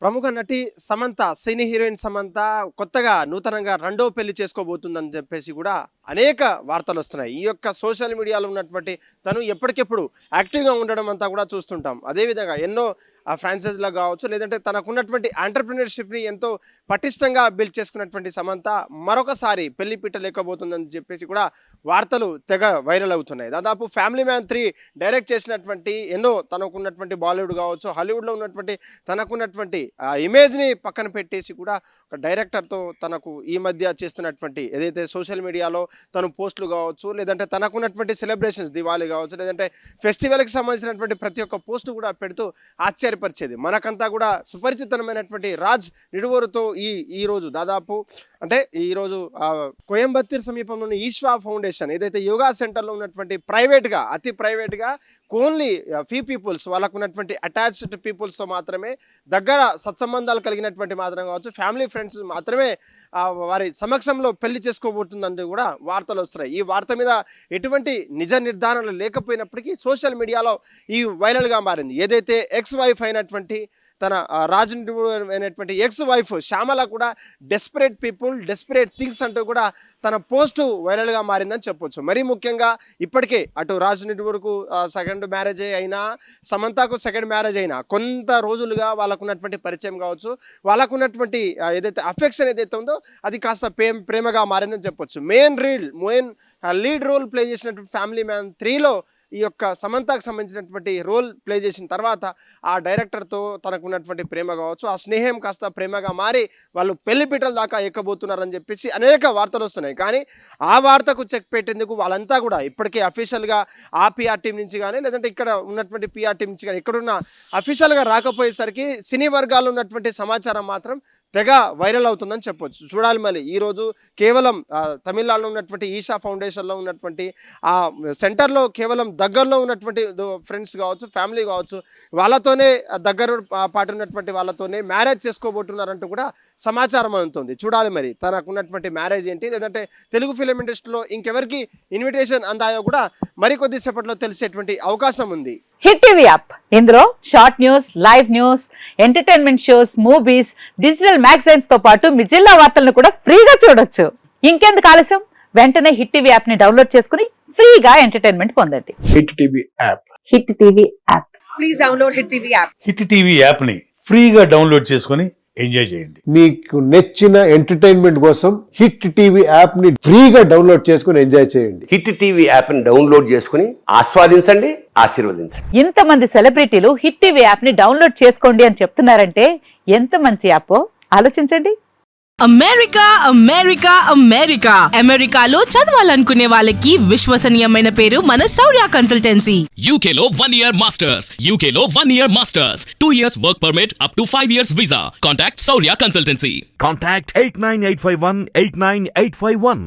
ప్రముఖ నటి సమంత సినీ హీరోయిన్ సమంత కొత్తగా నూతనంగా రెండో పెళ్లి చేసుకోబోతుందని చెప్పేసి కూడా అనేక వార్తలు వస్తున్నాయి. ఈ యొక్క సోషల్ మీడియాలో ఉన్నటువంటి తను ఎప్పటికెప్పుడు యాక్టివ్గా ఉండడం అంతా కూడా చూస్తుంటాం. అదేవిధంగా ఎన్నో ఫ్రాంచైజీలో కావచ్చు, లేదంటే తనకున్నటువంటి ఆంటర్ప్రినర్షిప్ని ఎంతో పటిష్టంగా బిల్డ్ చేసుకున్నటువంటి సమంత మరొకసారి పెళ్లి పీటలేకపోతుందని చెప్పేసి కూడా వార్తలు తెగ వైరల్ అవుతున్నాయి. దాదాపు ఫ్యామిలీ మ్యాన్ 3 డైరెక్ట్ చేసినటువంటి ఎన్నో తనకున్నటువంటి బాలీవుడ్ కావచ్చు, హాలీవుడ్లో ఉన్నటువంటి తనకున్నటువంటి ఇమేజ్ని పక్కన పెట్టేసి కూడా ఒక డైరెక్టర్తో తనకు ఈ మధ్య చేస్తున్నటువంటి ఏదైతే సోషల్ మీడియాలో తను పోస్టులు కావచ్చు, లేదంటే తనకున్నటువంటి సెలబ్రేషన్స్ దివాళీ కావచ్చు, లేదంటే ఫెస్టివల్కి సంబంధించినటువంటి ప్రతి ఒక్క పోస్టు కూడా పెడుతూ ఆశ్చర్యపరిచేది. మనకంతా కూడా సుపరిచితమైనటువంటి రాజ్ నిడువరుతో ఈరోజు దాదాపు అంటే ఈరోజు కోయంబత్తూర్ సమీపంలోని ఈశ్వా ఫౌండేషన్ ఏదైతే యోగా సెంటర్లో ఉన్నటువంటి ప్రైవేట్గా అతి ప్రైవేట్గా ఓన్లీ ఫీ పీపుల్స్ వాళ్ళకు ఉన్నటువంటి అటాచ్డ్ పీపుల్స్తో మాత్రమే దగ్గర సత్సంబంధాలు కలిగినటువంటి మాత్రం కావచ్చు, ఫ్యామిలీ ఫ్రెండ్స్ మాత్రమే వారి సమక్షంలో పెళ్లి చేసుకోబోతుందని కూడా వార్తలు వస్తున్నాయి. ఈ వార్త మీద ఎటువంటి నిజ నిర్ధారణలు లేకపోయినప్పటికీ సోషల్ మీడియాలో ఈ వైరల్గా మారింది. ఏదైతే ఎక్స్ వైఫ్ అయినటువంటి తన అయినటువంటి ఎక్స్ వైఫ్ శ్యామల కూడా డెస్పరేట్ పీపుల్ డెస్పరేట్ థింగ్స్ అంటూ కూడా తన పోస్టు వైరల్గా మారిందని చెప్పొచ్చు. మరీ ముఖ్యంగా ఇప్పటికే అటు రాజనీడువరకు సెకండ్ మ్యారేజ్ అయినా, సమంతకు సెకండ్ మ్యారేజ్ అయినా కొంత రోజులుగా వాళ్ళకున్నటువంటి పరిచయం కావచ్చు, వాళ్ళకున్నటువంటి ఏదైతే అఫెక్షన్ ఏదైతే ఉందో అది కాస్త ప్రేమగా మారిందని చెప్పొచ్చు. మెయిన్ లీడ్ రోల్ ప్లే చేసినటువంటి ఫ్యామిలీ మ్యాన్ 3లో ఈ యొక్క సమంతకు సంబంధించినటువంటి రోల్ ప్లే చేసిన తర్వాత ఆ డైరెక్టర్తో తనకున్నటువంటి ప్రేమ కావచ్చు, ఆ స్నేహం కాస్త ప్రేమగా మారి వాళ్ళు పెళ్లిపీటల దాకా ఎక్కబోతున్నారని చెప్పేసి అనేక వార్తలు వస్తున్నాయి. కానీ ఆ వార్తకు చెక్ పెట్టేందుకు వాళ్ళంతా కూడా ఇప్పటికే అఫీషియల్గా ఆ పిఆర్ టీం నుంచి కానీ, లేదంటే ఇక్కడ ఉన్నటువంటి పిఆర్ టీం నుంచి కానీ ఎక్కడున్న అఫీషియల్గా రాకపోయేసరికి సినీ వర్గాల్లో ఉన్నటువంటి సమాచారం మాత్రం తెగ వైరల్ అవుతుందని చెప్పొచ్చు. చూడాలి మళ్ళీ ఈరోజు కేవలం తమిళనాడులో ఉన్నటువంటి ఈషా ఫౌండేషన్లో ఉన్నటువంటి ఆ సెంటర్లో కేవలం దగ్గరలో ఉన్నటువంటి ఫ్రెండ్స్ కావచ్చు, ఫ్యామిలీ కావచ్చు, వాళ్ళతోనే దగ్గర పాటు ఉన్నటువంటి వాళ్ళతోనే మ్యారేజ్ చేసుకోబోతున్నారంటూ కూడా సమాచారం అందుతుంది. చూడాలి మరి తనకున్నటువంటి మ్యారేజ్ ఏంటి, లేదంటే తెలుగు ఫిలిం ఇండస్ట్రీలో ఇంకెవరికి ఇన్విటేషన్ అందాయో కూడా మరికొద్ది సేపట్లో తెలిసేటువంటి అవకాశం ఉంది. హిట్ టీవీ యాప్ ఇందులో short news, live news, entertainment shows, movies, digital magazines తో పాటు మీ జిల్లా వార్తలను కూడా ఫ్రీగా చూడొచ్చు. ఇంకెందుకు ఆలస్యం, వెంటనే హిట్ టీవీ యాప్ ని డౌన్లోడ్ చేసుకుని ఫ్రీగా ఎంటర్టైన్మెంట్ పొందండి. Hit TV app. Hit TV app. Please download hit TV app. Hit TV app ని ఫ్రీగా డౌన్లోడ్ చేసుకుని ఎంజాయ్ చేయండి. మీకు నచ్చిన ఎంటర్టైన్మెంట్ కోసం హిట్ టీవీ యాప్ ని ఫ్రీగా డౌన్లోడ్ చేసుకుని ఎంజాయ్ చేయండి. హిట్ టీవీ యాప్ ని డౌన్లోడ్ చేసుకుని ఆస్వాదించండి, ఆశీర్వదించండి. ఇంతమంది సెలబ్రిటీలు హిట్ టీవీ యాప్ ని డౌన్లోడ్ చేసుకోండి అని చెప్తున్నారంటే ఎంత మంచి యాప్ ఆలోచించండి. అమెరికా అమెరికా అమెరికా అమెరికాలో చదవాలనుకునే వాళ్ళకి విశ్వసనీయమైన పేరు మన శౌర్య కన్సల్టెన్సీ. UK లో 1 year masters, UK లో 1 year masters, 2 years work permit up to 5 years visa. Contact Saurya Consultancy. Contact 89851 89851.